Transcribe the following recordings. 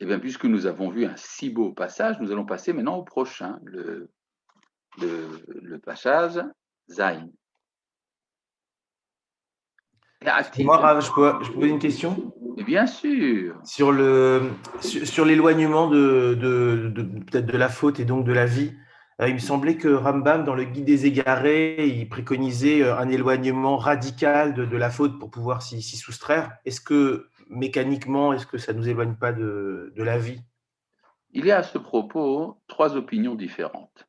Eh bien, puisque nous avons vu un si beau passage, nous allons passer maintenant au prochain, le passage Zayn. Excusez-moi, Atid, Rav, je peux poser une question? et bien sûr, Sur l'éloignement peut-être de la faute et donc de la vie. Il me semblait que Rambam, dans le Guide des égarés, il préconisait un éloignement radical de la faute pour pouvoir s'y soustraire. Est-ce que mécaniquement, est-ce que ça ne nous éloigne pas de la vie? il y a à ce propos trois opinions différentes.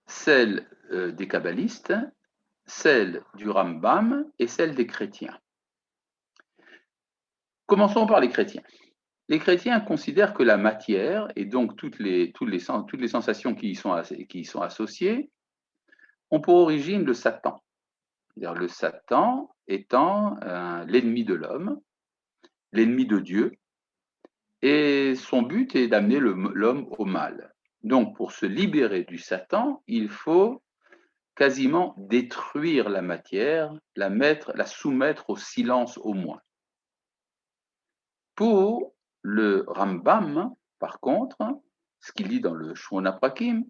Celle des kabbalistes, celle du Rambam et celle des chrétiens. Commençons par les chrétiens. Les chrétiens considèrent que la matière, et donc toutes les sensations qui y sont associées, ont pour origine le Satan. C'est-à-dire le Satan étant l'ennemi de l'homme, l'ennemi de Dieu, et son but est d'amener l'homme au mal. Donc, pour se libérer du Satan, il faut quasiment détruire la matière, la soumettre au silence au moins. Pour le Rambam, par contre, ce qu'il dit dans le Shmona Prakim,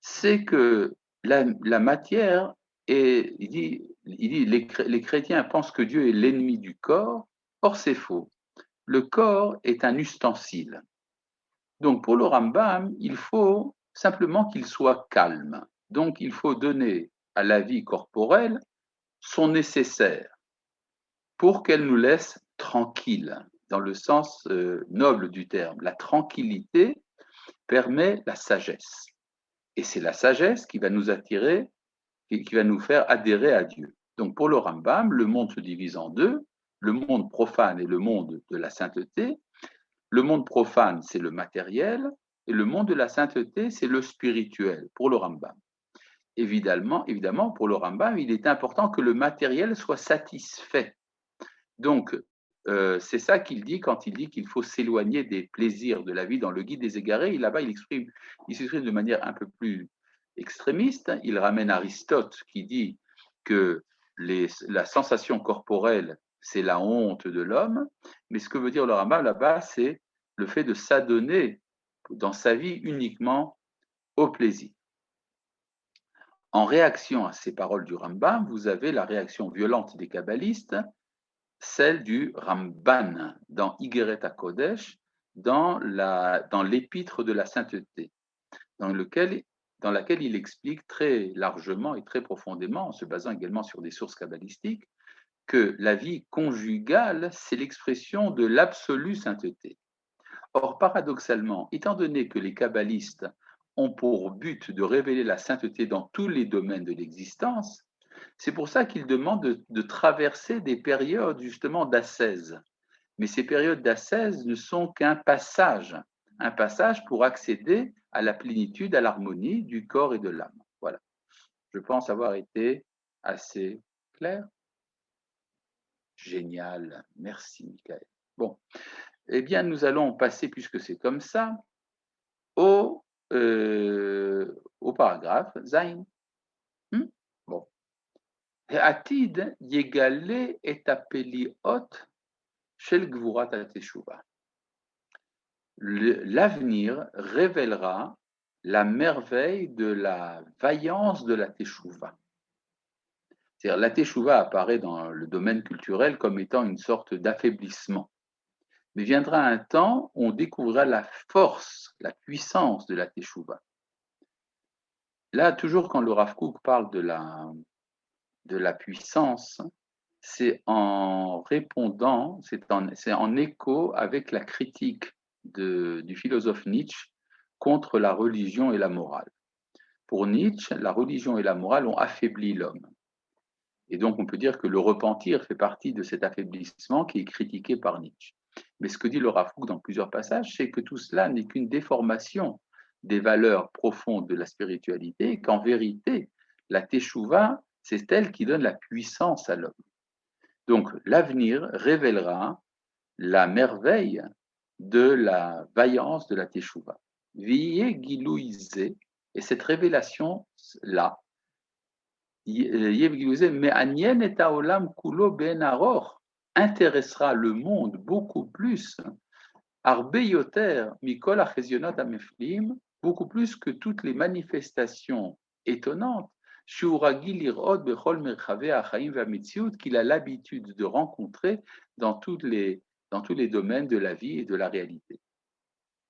c'est que la matière est, il dit les chrétiens pensent que Dieu est l'ennemi du corps, or c'est faux. Le corps est un ustensile. Donc pour le Rambam, il faut simplement qu'il soit calme. Donc il faut donner à la vie corporelle son nécessaire pour qu'elle nous laisse tranquilles, dans le sens noble du terme. La tranquillité permet la sagesse. Et c'est la sagesse qui va nous attirer, qui va nous faire adhérer à Dieu. Donc pour le Rambam, le monde se divise en deux, le monde profane et le monde de la sainteté. Le monde profane, c'est le matériel, et le monde de la sainteté, c'est le spirituel, pour le Rambam. Évidemment, pour le Rambam, il est important que le matériel soit satisfait. Donc, c'est ça qu'il dit quand il dit qu'il faut s'éloigner des plaisirs de la vie dans le Guide des égarés. Là-bas, il s'exprime de manière un peu plus extrémiste. Il ramène Aristote qui dit que la sensation corporelle, c'est la honte de l'homme. Mais ce que veut dire le Rambam là-bas, c'est le fait de s'adonner dans sa vie uniquement au plaisir. En réaction à ces paroles du Rambam, vous avez la réaction violente des kabbalistes, celle du Ramban dans Igeret HaKodesh, dans l'épître de la sainteté, dans laquelle il explique très largement et très profondément, en se basant également sur des sources kabbalistiques, que la vie conjugale, c'est l'expression de l'absolue sainteté. Or, paradoxalement, étant donné que les kabbalistes ont pour but de révéler la sainteté dans tous les domaines de l'existence, c'est pour ça qu'ils demandent de traverser des périodes justement d'ascèse. Mais ces périodes d'ascèse ne sont qu'un passage pour accéder à la plénitude, à l'harmonie du corps et de l'âme. Voilà. Je pense avoir été assez clair. Génial. Merci, Michael. Bon. Eh bien, nous allons passer, puisque c'est comme ça, au paragraphe Zayn. Bon. Atid yegale et apeliot shel gvurat hateshuva. L'avenir révélera la merveille de la vaillance de la teshuva. C'est-à-dire, la teshuva apparaît dans le domaine culturel comme étant une sorte d'affaiblissement. Mais viendra un temps où on découvrira la force, la puissance de la teshuva. Là, toujours quand le Rav Kook parle de la puissance, c'est en répondant, c'est en écho avec la critique du philosophe Nietzsche contre la religion et la morale. Pour Nietzsche, la religion et la morale ont affaibli l'homme. Et donc, on peut dire que le repentir fait partie de cet affaiblissement qui est critiqué par Nietzsche. Mais ce que dit le Rav Kook dans plusieurs passages, c'est que tout cela n'est qu'une déformation des valeurs profondes de la spiritualité, et qu'en vérité, la teshuva, c'est elle qui donne la puissance à l'homme. Donc, l'avenir révélera la merveille de la vaillance de la teshuva. Viye gilouizé, et cette révélation-là, intéressera le monde beaucoup plus Arbe yoter mikol achezionot ameflim, beaucoup plus que toutes les manifestations étonnantes, shuragil lirot bechol merchave achaim ve'amitziut, qu'il a l'habitude de rencontrer dans tous les domaines de la vie et de la réalité.